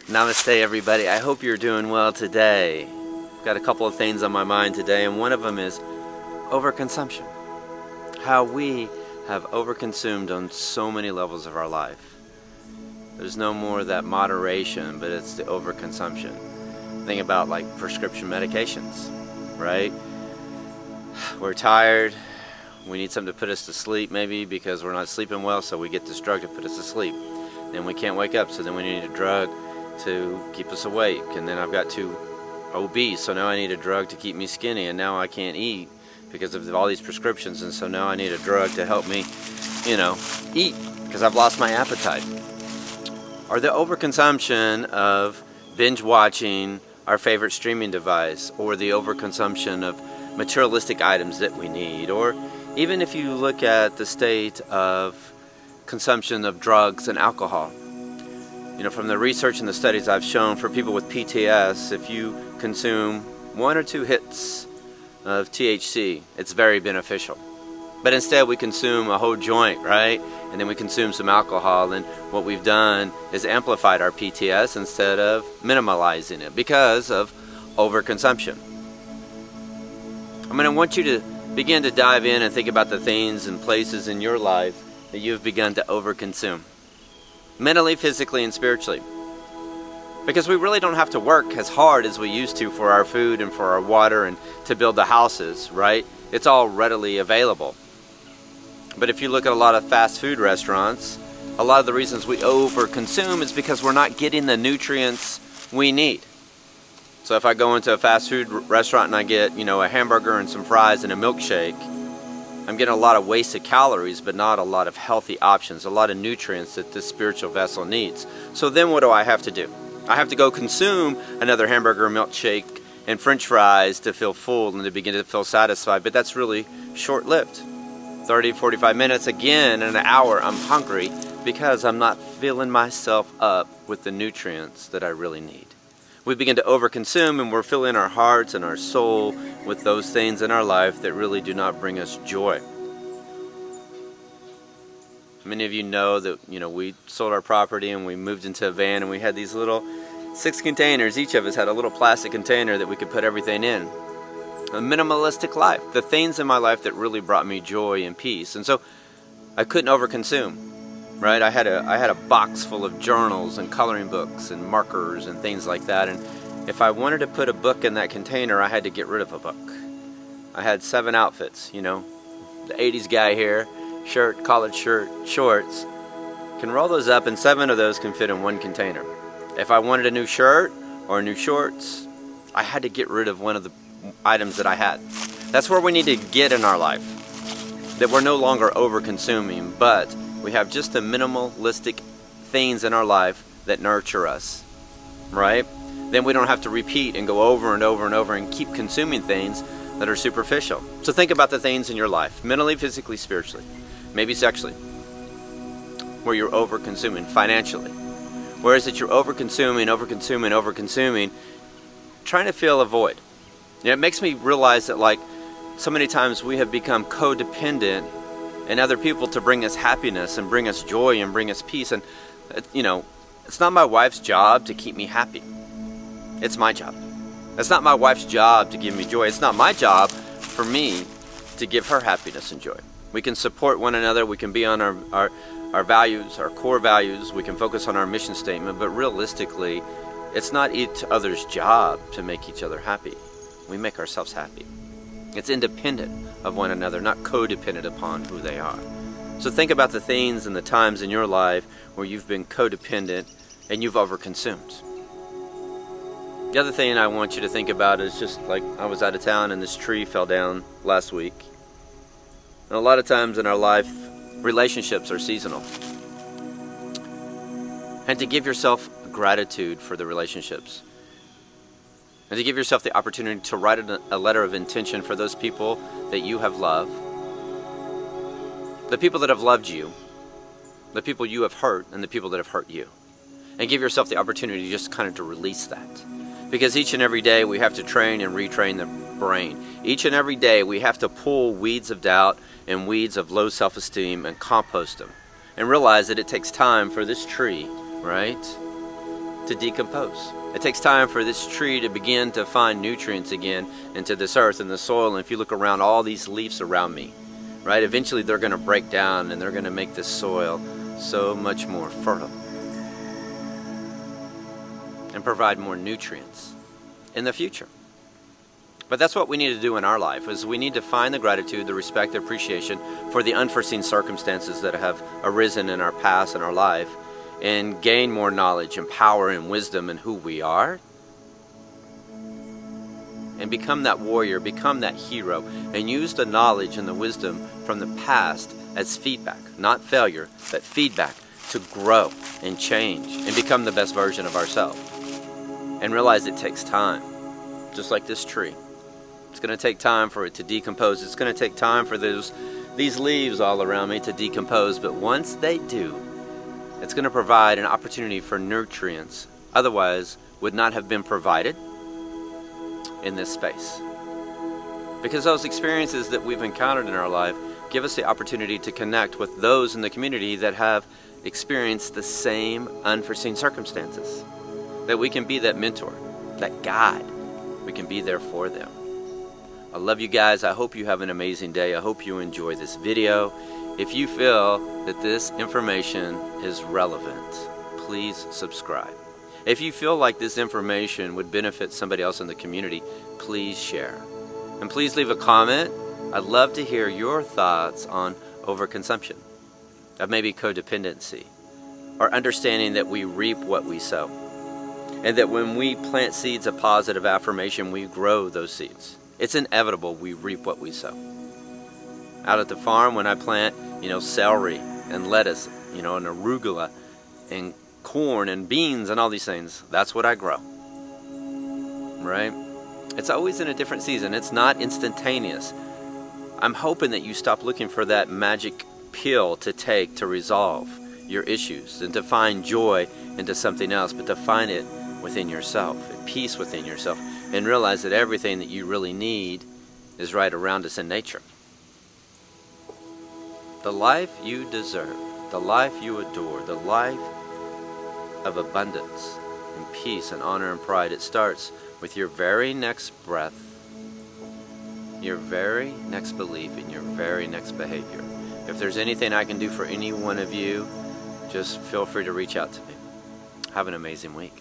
Namaste, everybody. I hope you're doing well today. I've got a couple of things on my mind today, and one of them is overconsumption. How we have overconsumed on so many levels of our life. There's no more that moderation, but it's the overconsumption. Think about like prescription medications, right? We're tired. We need something to put us to sleep maybe because we're not sleeping well, so we get this drug to put us to sleep. Then we can't wake up, so then we need a drug to keep us awake. And then I've got two obese, so now I need a drug to keep me skinny, and now I can't eat because of all these prescriptions, and so now I need a drug to help me, eat because I've lost my appetite. Or the overconsumption of binge watching our favorite streaming device, or the overconsumption of materialistic items that we need, or even if you look at the state of consumption of drugs and alcohol. From the research and the studies I've shown, for people with PTS, if you consume 1 or 2 hits of THC, it's very beneficial. But instead we consume a whole joint, right? And then we consume some alcohol, and what we've done is amplified our PTS instead of minimalizing it because of overconsumption. I'm going to want you to begin to dive in and think about the things and places in your life that you've begun to overconsume. Mentally, physically, and spiritually. Because we really don't have to work as hard as we used to for our food and for our water and to build the houses, right? It's all readily available. But if you look at a lot of fast food restaurants, a lot of the reasons we overconsume is because we're not getting the nutrients we need. So if I go into a fast food restaurant and I get, a hamburger and some fries and a milkshake, I'm getting a lot of wasted calories, but not a lot of healthy options, a lot of nutrients that this spiritual vessel needs. So then what do I have to do? I have to go consume another hamburger, milkshake, and french fries to feel full and to begin to feel satisfied, but that's really short-lived. 30, 45 minutes, again, in an hour, I'm hungry because I'm not filling myself up with the nutrients that I really need. We begin to overconsume, and we're filling our hearts and our soul with those things in our life that really do not bring us joy. Many of you know that, we sold our property and we moved into a van, and we had these little 6 containers. Each of us had a little plastic container that we could put everything in. A minimalistic life, the things in my life that really brought me joy and peace. And so I couldn't overconsume. Right, I had a box full of journals and coloring books and markers and things like that, and if I wanted to put a book in that container, I had to get rid of a book. I had 7 outfits, the 80s guy here, shirt, collared shirt, shorts. Can roll those up, and 7 of those can fit in one container. If I wanted a new shirt or new shorts, I had to get rid of one of the items that I had. That's where we need to get in our life, that we're no longer over-consuming, but we have just the minimalistic things in our life that nurture us, right? Then we don't have to repeat and go over and over and over and keep consuming things that are superficial. So think about the things in your life, mentally, physically, spiritually, maybe sexually, where you're over-consuming, financially. Where is it you're over-consuming, trying to fill a void? It makes me realize that so many times we have become codependent and other people to bring us happiness and bring us joy and bring us peace. And, it's not my wife's job to keep me happy. It's my job. It's not my wife's job to give me joy. It's not my job for me to give her happiness and joy. We can support one another. We can be on our values, our core values. We can focus on our mission statement. But realistically, it's not each other's job to make each other happy. We make ourselves happy. It's independent of one another, not codependent upon who they are. So think about the things and the times in your life where you've been codependent and you've overconsumed. The other thing I want you to think about is just like I was out of town and this tree fell down last week. And a lot of times in our life, relationships are seasonal. And to give yourself gratitude for the relationships. And to give yourself the opportunity to write a letter of intention for those people that you have loved, the people that have loved you, the people you have hurt, and the people that have hurt you. And give yourself the opportunity just kind of to release that. Because each and every day we have to train and retrain the brain. Each and every day we have to pull weeds of doubt and weeds of low self-esteem and compost them. And realize that it takes time for this tree, right, to decompose. It takes time for this tree to begin to find nutrients again into this earth and the soil. And if you look around, all these leaves around me, right, eventually they're going to break down and they're going to make this soil so much more fertile and provide more nutrients in the future. But that's what we need to do in our life, is we need to find the gratitude, the respect, the appreciation for the unforeseen circumstances that have arisen in our past and our life, and gain more knowledge and power and wisdom in who we are, and become that warrior, become that hero, and use the knowledge and the wisdom from the past as feedback, not failure, but feedback to grow and change and become the best version of ourselves. And realize it takes time, just like this tree. It's going to take time for it to decompose. It's going to take time for these leaves all around me to decompose. But once they do, it's going to provide an opportunity for nutrients otherwise would not have been provided in this space. Because those experiences that we've encountered in our life give us the opportunity to connect with those in the community that have experienced the same unforeseen circumstances. That we can be that mentor, that guide. We can be there for them. I love you guys. I hope you have an amazing day. I hope you enjoy this video. If you feel that this information is relevant, please subscribe. If you feel like this information would benefit somebody else in the community, please share. And please leave a comment. I'd love to hear your thoughts on overconsumption, of maybe codependency, or understanding that we reap what we sow. And that when we plant seeds of positive affirmation, we grow those seeds. It's inevitable we reap what we sow. Out at the farm, when I plant, celery and lettuce, and arugula and corn and beans and all these things, that's what I grow. Right? It's always in a different season. It's not instantaneous. I'm hoping that you stop looking for that magic pill to take to resolve your issues and to find joy into something else, but to find it within yourself, and peace within yourself, and realize that everything that you really need is right around us in nature. The life you deserve, the life you adore, the life of abundance and peace and honor and pride, it starts with your very next breath, your very next belief, and your very next behavior. If there's anything I can do for any one of you, just feel free to reach out to me. Have an amazing week.